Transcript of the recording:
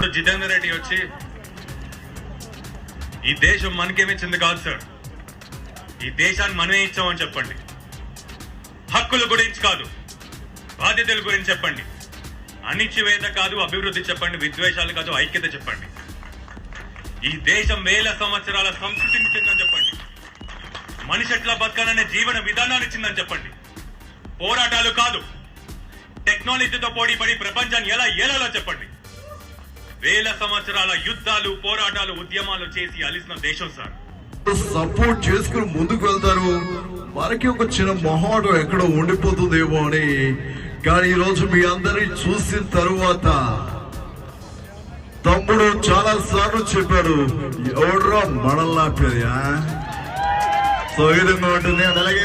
ఇప్పుడు జితేందర్ రెడ్డి వచ్చి ఈ దేశం మనకేమిచ్చింది కాదు సార్, ఈ దేశాన్ని మనమే ఇచ్చామని చెప్పండి. హక్కుల గురించి కాదు, బాధ్యతల గురించి చెప్పండి. అణిచివేత కాదు, అభివృద్ధి చెప్పండి. విద్వేషాలు కాదు, ఐక్యత చెప్పండి. ఈ దేశం వేల సంవత్సరాల సంస్కృతిని ఇచ్చిందని చెప్పండి. మనిషి ఎట్లా బతకాలనే జీవన విధానాన్ని ఇచ్చిందని చెప్పండి. పోరాటాలు కాదు, టెక్నాలజీతో పోటీపడి ప్రపంచాన్ని ఎలా ఏలాలో చెప్పండి. వేల సంవత్సరాల యుద్ధాలు, పోరాటాలు, ఉద్యమాలు చేసి అలిసిన దేశం సార్. సపోర్ట్ చేసుకుని ముందుకు వెళ్తారు. మనకి ఒక చిన్న మొహాటం ఎక్కడో ఉండిపోతుందేమో అని. కానీ ఈ రోజు మీ అందరిని చూసిన తరువాత తమ్ముడు చాలా సార్లు చెప్పాడు, ఎవడ్రా మనల్ని ఆపేది. సో ఈ విధంగా ఉంటుంది. అలాగే